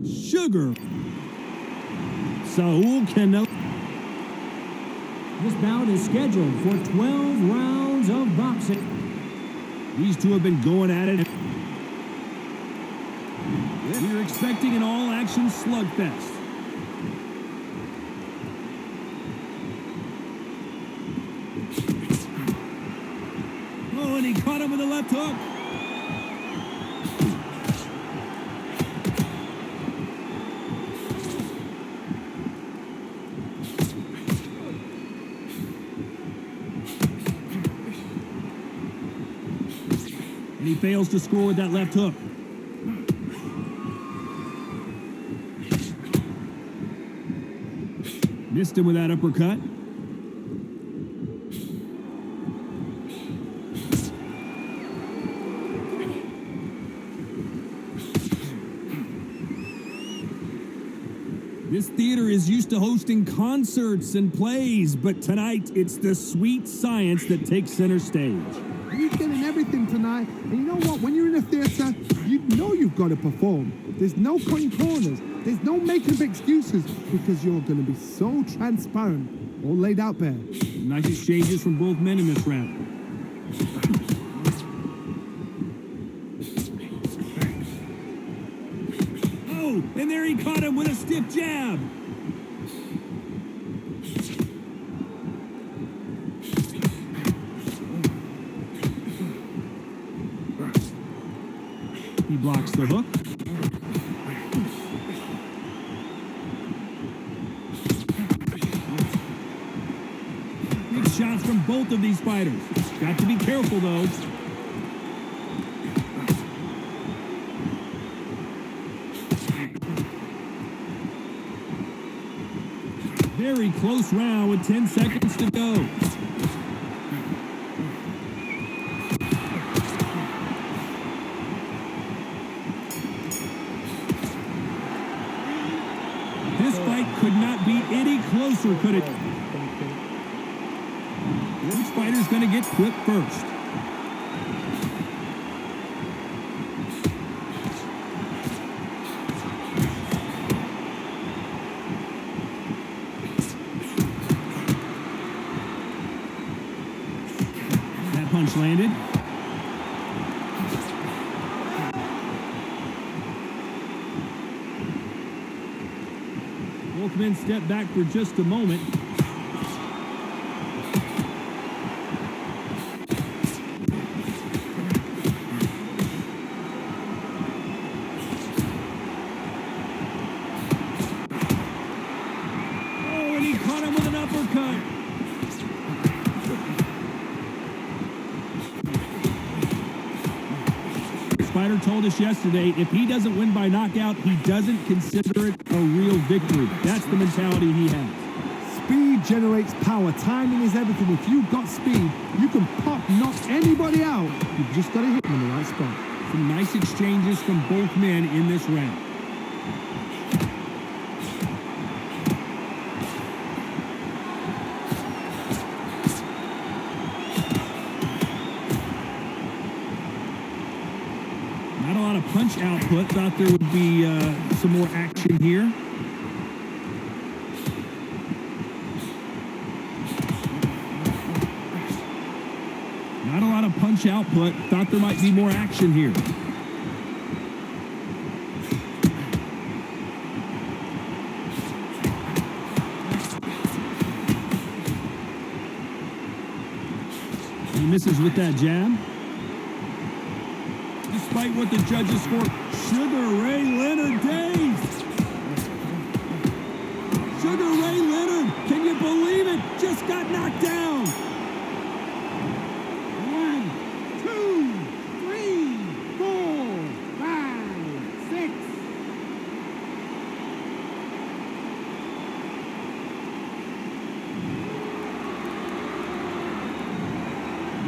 Sugar. Saul Canelo. This bout is scheduled for 12 rounds of boxing. These two have been going at it. We're expecting an all-action slugfest. Oh, and he caught him with a left hook. And he fails to score with that left hook. Missed him with that uppercut. This theater is used to hosting concerts and plays, but tonight it's the sweet science that takes center stage. You're getting everything tonight, and you know what? When you're in a theater, you know you've got to perform. There's no cutting corners. There's no making up excuses, because you're going to be so transparent, all laid out there. Nice exchanges from both men in this round. Oh, and there he caught him with a stiff jab. He blocks the hook. Big shots from both of these fighters. Got to be careful, though. Very close round with 10 seconds to go. This fight could not be any closer, could it? Which fighter's going to get clipped first? That punch landed. Both men step back for just a moment. Oh, and he caught him with an uppercut. This fighter told us yesterday, if he doesn't win by knockout, he doesn't consider it a real victory. That's the mentality he has. Speed generates power. Timing is everything. If you've got speed, you can knock anybody out. You've just got to hit them in the right spot. Some nice exchanges from both men in this round. Not a lot of punch output. Thought there would be some more action here. Not a lot of punch output. Thought there might be more action here. He misses with that jab. Despite what the judges scored, Sugar Ray Leonard dazed. Sugar Ray Leonard, can you believe it? Just got knocked down. 1, 2, 3, 4, 5, 6.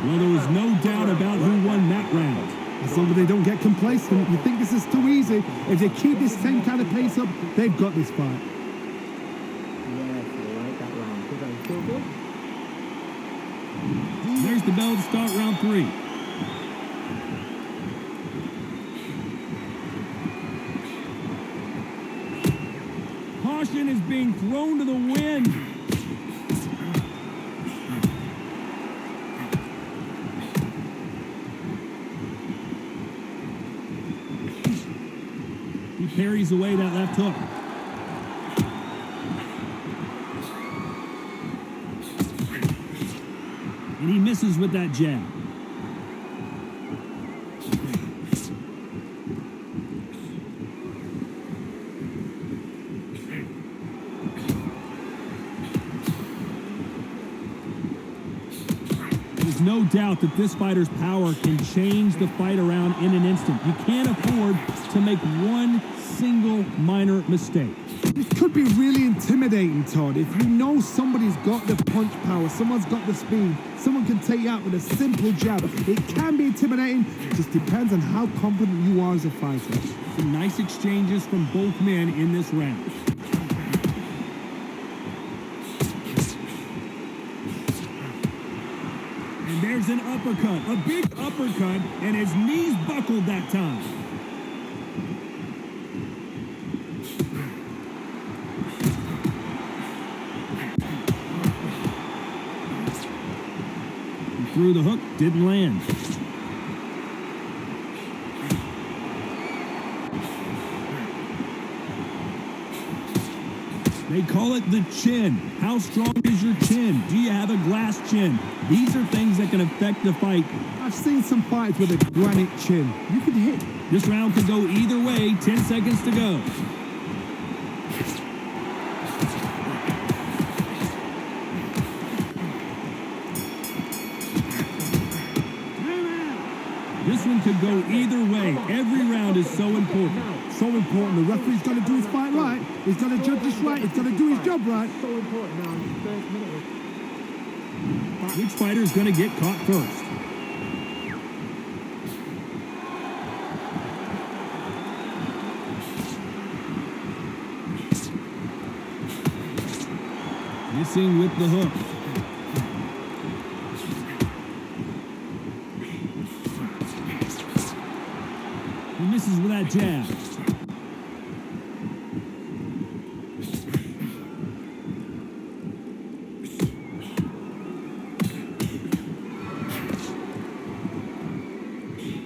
Well, there was no doubt about who won that round. As long as they don't get complacent, you think this is too easy. If they keep this same kind of pace up, they've got this fight. Yes, I like that round. Because I'm so good. There's the bell to start round 3. Caution is being thrown to the wind. He parries away that left hook. And he misses with that jab. There's no doubt that this fighter's power can change the fight around in an instant. You can't afford to make one single minor mistake. This could be really intimidating, Todd. If you know somebody's got the punch power, someone's got the speed, someone can take you out with a simple jab. It can be intimidating. It just depends on how confident you are as a fighter. Some nice exchanges from both men in this round. And there's an uppercut, a big uppercut, and his knees buckled that time. Threw the hook, didn't land. They call it the chin. How strong is your chin? Do you have a glass chin? These are things that can affect the fight. I've seen some fights with a granite chin. You can hit. This round could go either way. 10 seconds to go. This one could go either way. Every round is so important. So important. The referee's got to do his fight right. He's got to judge this right. He's got to do his job right. So important now in the first minute. Which fighter is going to get caught first? Missing with the hook. He misses with that jab.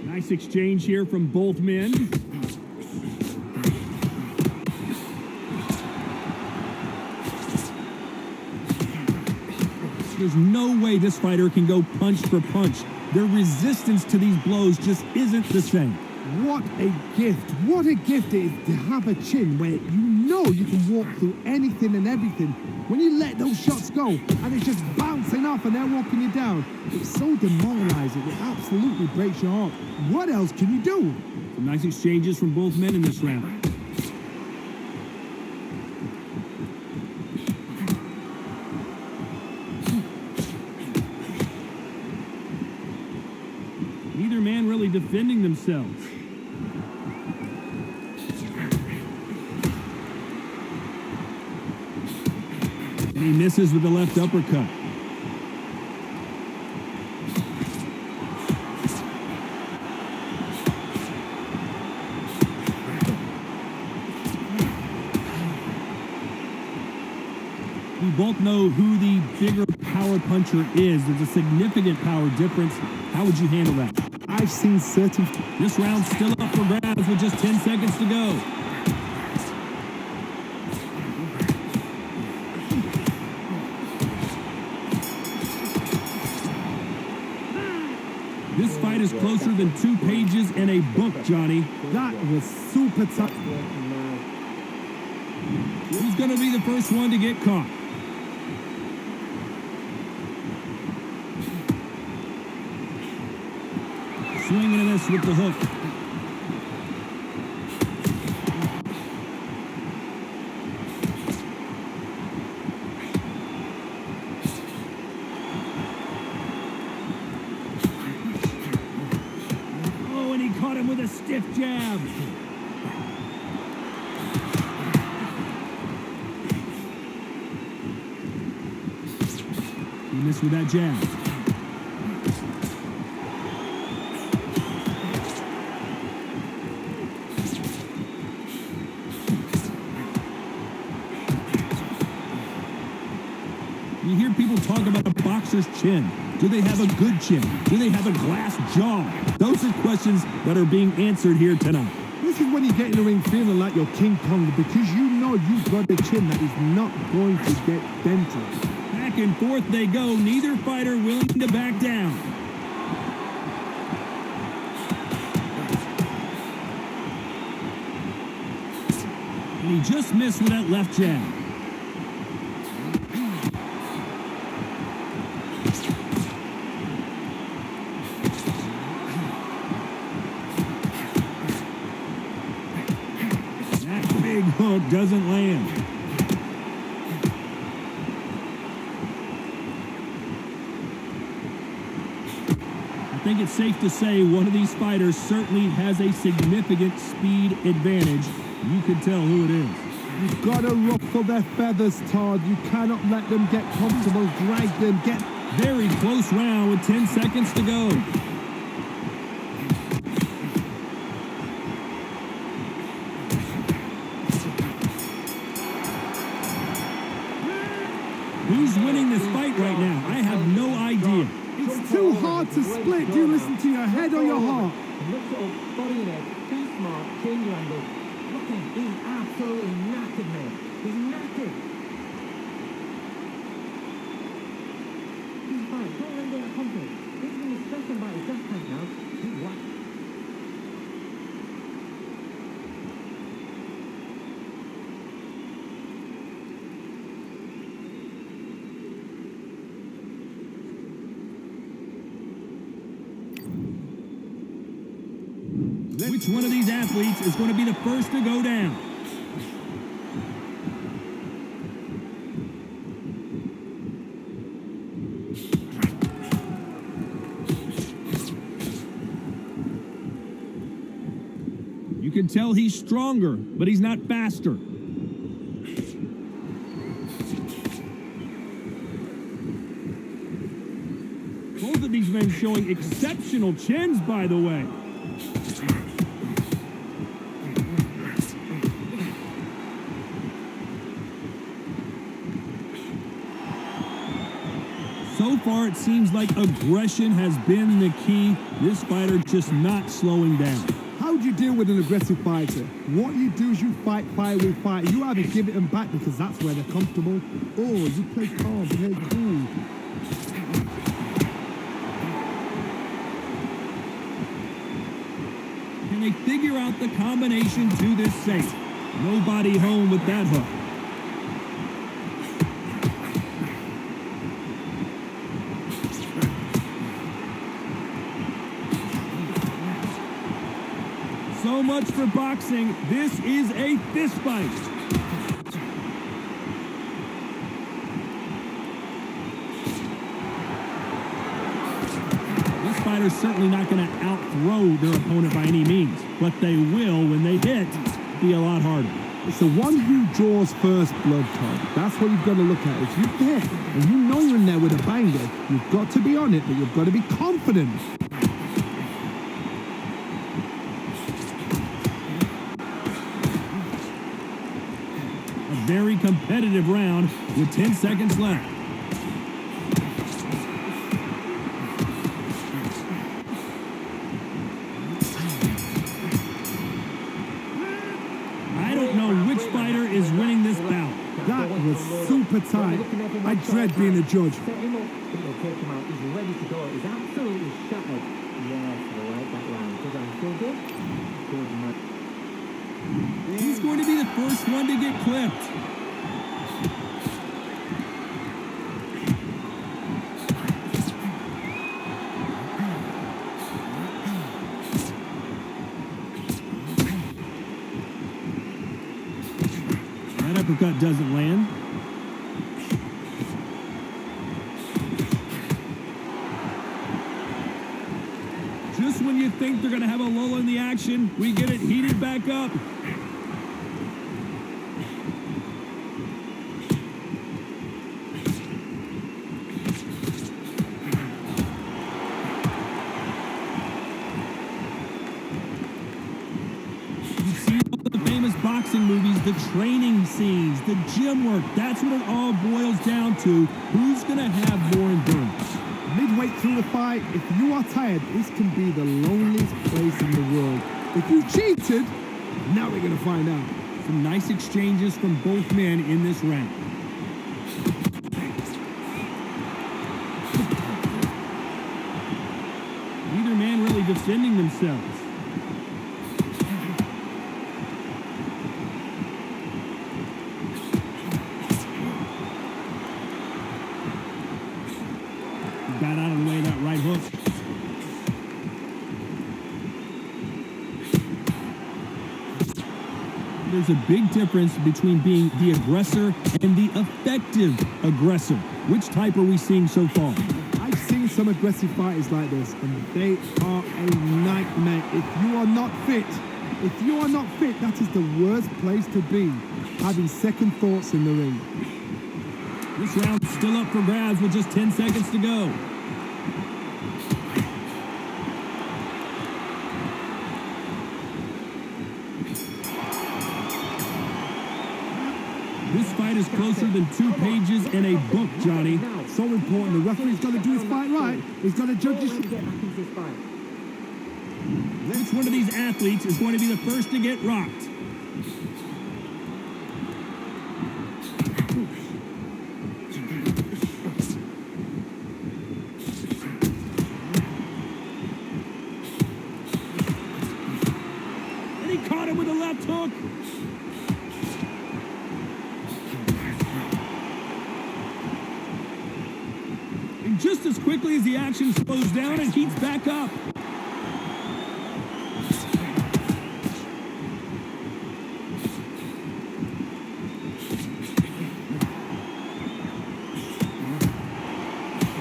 Nice exchange here from both men. There's no way this fighter can go punch for punch. Their resistance to these blows just isn't the same. What a gift. What a gift it is to have a chin where you know you can walk through anything and everything. When you let those shots go and it's just bouncing off and they're walking you down, it's so demoralizing. It absolutely breaks your heart. What else can you do? Some nice exchanges from both men in this round. Neither man really defending themselves. And he misses with the left uppercut. We both know who the bigger power puncher is. There's a significant power difference. How would you handle that? I've seen certain... This round's still up for grabs with just 10 seconds to go. This fight is closer than 2 pages in a book, Johnny. That was super tough. Who's going to be the first one to get caught? Swinging and a miss with the hook. Oh, and he caught him with a stiff jab. He missed with that jab. You hear people talk about a boxer's chin. Do they have a good chin? Do they have a glass jaw? Those are questions that are being answered here tonight. This is when you get in the ring feeling like you're King Kong, because you know you've got a chin that is not going to get dented. Back and forth they go, neither fighter willing to back down. And he just missed with that left jab. That big hook doesn't land. I think it's safe to say one of these fighters certainly has a significant speed advantage. You can tell who it is. You've got to ruffle their feathers, Todd. You cannot let them get comfortable. Drag them. Get very close round with 10 seconds to go. Who's winning this fight right now? I have no idea. It's too hard to split. Do you listen to your head or your heart? Looks at up, body in it, too smart, change your angle. Look at him, he's absolutely knackered, man. He's knackered. He's fine, don't let him get confident. He's going to be stressing about his gas tank now. He's whacked. Which one of these athletes is going to be the first to go down? You can tell he's stronger, but he's not faster. Both of these men showing exceptional chins, by the way. So far, it seems like aggression has been the key. This fighter just not slowing down. How do you deal with an aggressive fighter? What you do is you fight fire with fire. You either give it them back because that's where they're comfortable, or you play calm, play cool. Can they figure out the combination to this safe? Nobody home with that hook. So much for boxing. This is a fist fight. This fighter's certainly not going to outthrow their opponent by any means, but they will, when they hit, be a lot harder. It's the one who draws first blood, Todd. That's what you've got to look at. If you hit and you know you're in there with a banger, you've got to be on it, but you've got to be confident. Very competitive round with 10 seconds left. I don't know which fighter is winning this bout. That was super tight. I dread being a judge. Set him up, it'll take him out. He's ready to go. He's absolutely shattered. Yes, I like that round. Does that feel good? Good, man. He's going to be the first one to get clipped. That uppercut doesn't land. Just when you think they're going to have a lull in the action, we get it heated back up. boxing movies, the training scenes, the gym work. That's what it all boils down to. Who's going to have more endurance? Midway through the fight, if you are tired, this can be the loneliest place in the world. If you cheated, now we're going to find out. Some nice exchanges from both men in this round. Neither man really defending themselves. Got out of the way of that right hook. There's a big difference between being the aggressor and the effective aggressor. Which type are we seeing so far? I've seen some aggressive fighters like this, and they are a nightmare. If you are not fit, that is the worst place to be, having second thoughts in the ring. This round's still up for grabs with just 10 seconds to go. This fight is closer than 2 pages in a book, Johnny. So important. The referee's got to do his fight right. He's got to judge his... Which one of these athletes is going to be the first to get rocked? And he caught him with a left hook. And just as quickly as the action slows down and heats back up.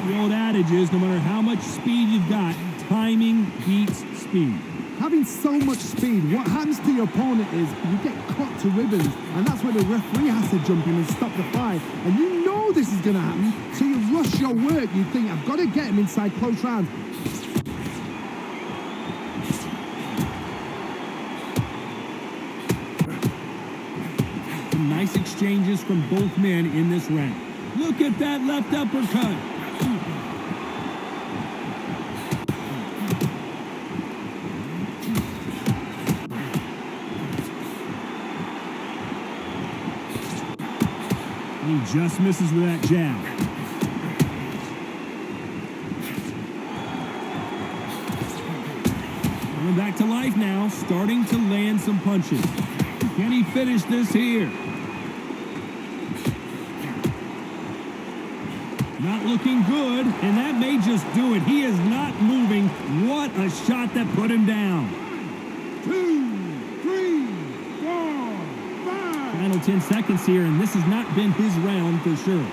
The old adage is, no matter how much speed you've got, timing beats speed. Having so much speed, what happens to your opponent is you get cut to ribbons, and that's where the referee has to jump in and stop the fight. And you know this is going to happen, so you rush your work. You think, I've got to get him inside close rounds. Some nice exchanges from both men in this round. Look at that left uppercut. He just misses with that jab. Coming back to life now, starting to land some punches. Can he finish this here? Not looking good, and that may just do it. He is not moving. What a shot that put him down. 2, 3, 4, 5. Final 10 seconds here, and this has not been his round for sure.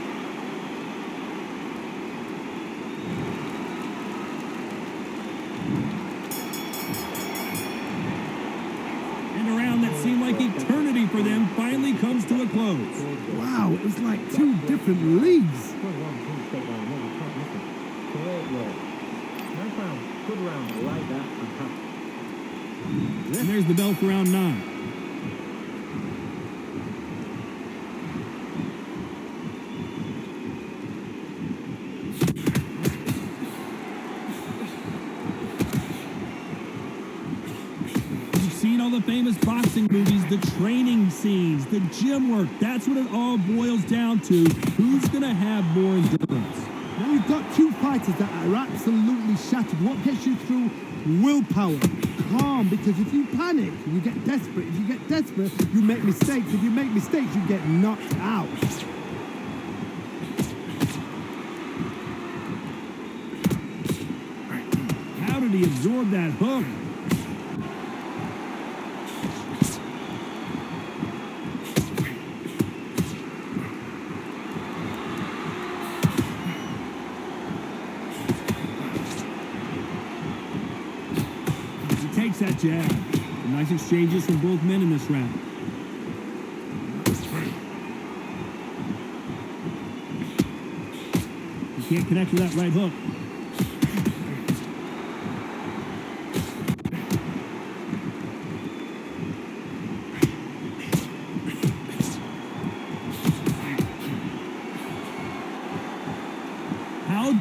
And a round that seemed like eternity for them finally comes to a close. Wow, it was like 2 different leagues. Good round. I like that. And there's the bell for round 9. You've seen all the famous boxing movies, the training scenes, the gym work. That's what it all boils down to. Who's going to have more endurance? Now you've got 2 fighters that are absolutely shattered. What gets you through? Willpower. Calm, because if you panic, you get desperate. If you get desperate, you make mistakes. If you make mistakes, you get knocked out. How did he absorb that hook? Takes that jab. Nice exchanges from both men in this round. He can't connect with that right hook.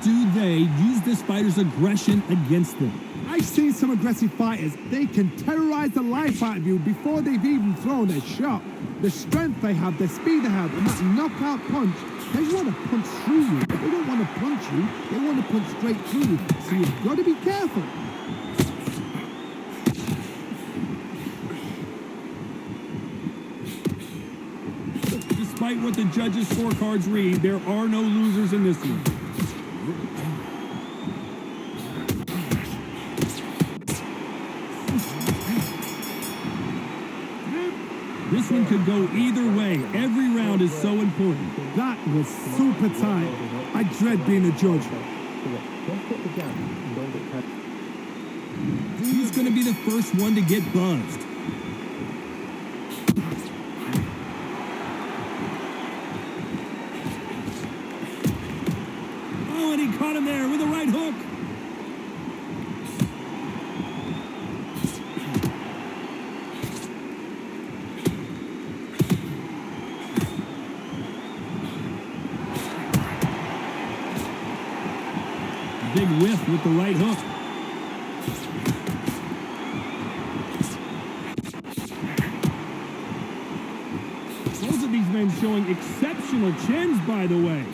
do they use this fighter's aggression against them? I've seen some aggressive fighters. They can terrorize the life out of you before they've even thrown a shot. The strength they have, the speed they have, and that knockout punch, they want to punch through you. They don't want to punch you. They want to punch straight through you. So you've got to be careful. Despite what the judges' scorecards read, there are no losers in this one. This one could go either way. Every round is so important. That was super tight. I dread being a judge. Who's going to be the first one to get buzzed? Oh, and he caught him there with a right hook. Big whiff with the right hook. Both of these men showing exceptional chins, by the way.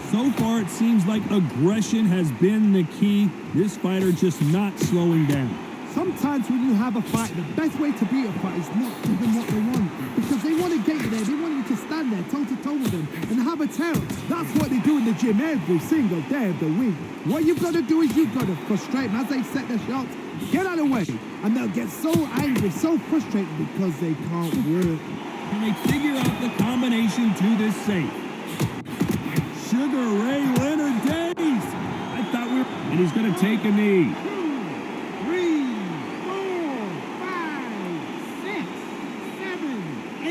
So far, it seems like aggression has been the key. This fighter just not slowing down. Sometimes when you have a fight, the best way to beat a fight is not give them what they want. Because they want to get you there. They want you to stand there toe-to-toe with them and have a tell. That's what they do in the gym every single day of the week. What you've got to do is you've got to frustrate them as they set their shots. Get out of the way. And they'll get so angry, so frustrated because they can't work. Can they figure out the combination to this safe? Sugar Ray Leonard Days. I thought we were... And he's going to take a knee. 8.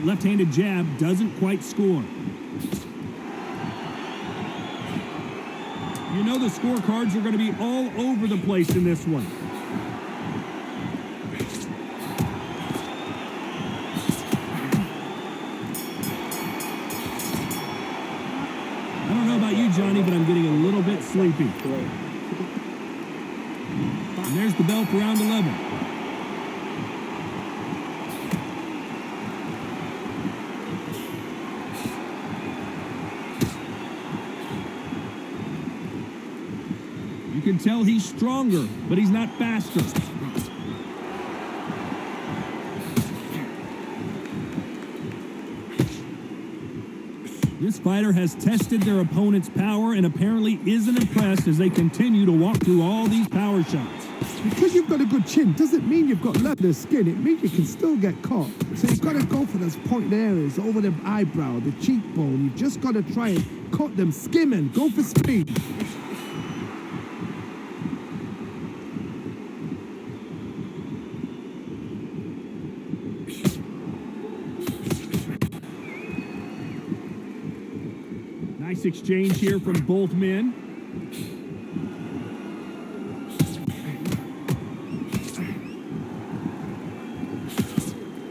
Left-handed jab doesn't quite score. You know the scorecards are going to be all over the place in this one. I don't know about you, Johnny, but I'm getting a little bit sleepy. And there's the bell for round 11. You can tell he's stronger, but he's not faster. This fighter has tested their opponent's power and apparently isn't impressed as they continue to walk through all these power shots. Because you've got a good chin doesn't mean you've got leather skin. It means you can still get caught. So you've got to go for those pointed areas over the eyebrow, the cheekbone. You've just got to try and cut them, skim and go for speed. Nice exchange here from both men.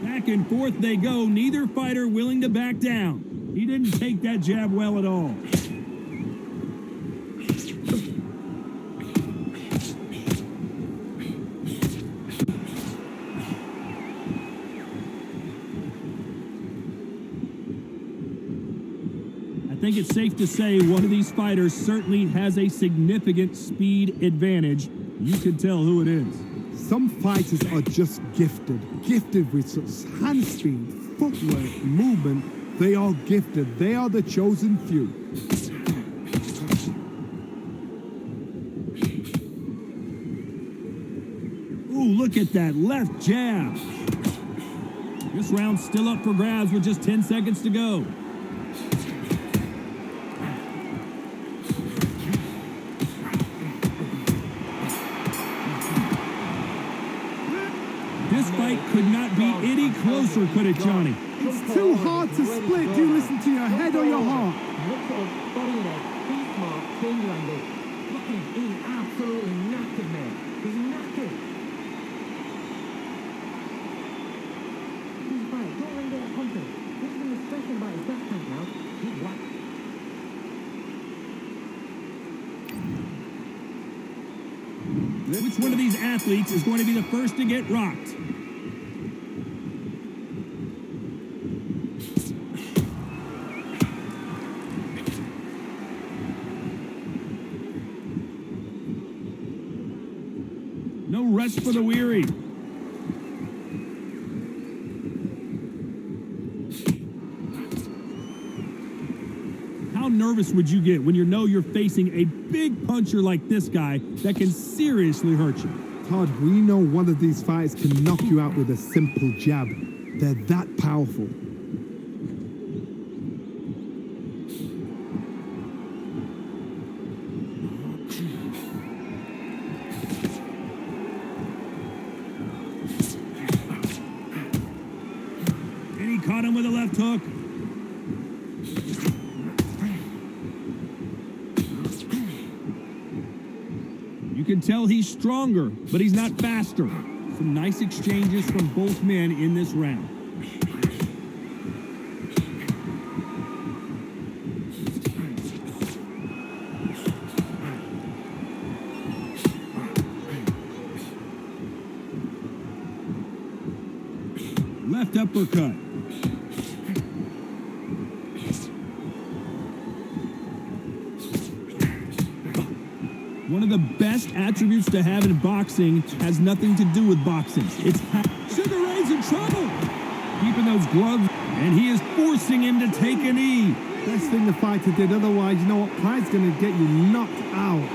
Back and forth they go, neither fighter willing to back down. He didn't take that jab well at all. I think it's safe to say one of these fighters certainly has a significant speed advantage. You can tell who it is. Some fighters are just gifted with such hand speed, footwork, movement. They are gifted. They are the chosen few. Ooh, look at that left jab. This round's still up for grabs with just 10 seconds to go. This fight fight could not be any closer, could it, Johnny? It's too hard to split. Do you listen to your head or your heart? Look at his body there. He's smart, finger-landed. Look at him. He's absolutely knackered, mate. He's knackered. He's right. Don't let him get that confidence. This is him stressing about his gas tank now. He's whacked. Which one of these athletes is going to be the first to get rocked? No rest for the weary. How nervous would you get when you know you're facing a big puncher like this guy that can seriously hurt you? Todd, we know one of these fights can knock you out with a simple jab. They're that powerful. And he caught him with a left hook. You can tell he's stronger, but he's not faster. Some nice exchanges from both men in this round. Left uppercut. One of the best attributes to have in boxing has nothing to do with boxing. It's Sugar Ray's in trouble. Keeping those gloves, and he is forcing him to take a knee. Best thing the fighter did, otherwise, you know what? Pride's going to get you knocked out.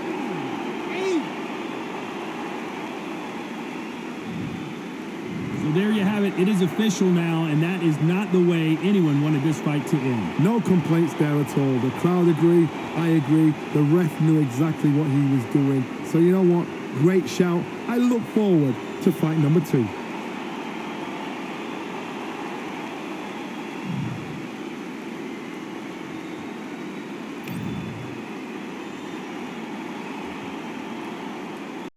So there you have it. It is official now, and that is not the way anyone wanted this fight to end. No complaints there at all. The crowd agree. I agree. The ref knew exactly what he was doing. So you know what? Great shout. I look forward to fight number 2.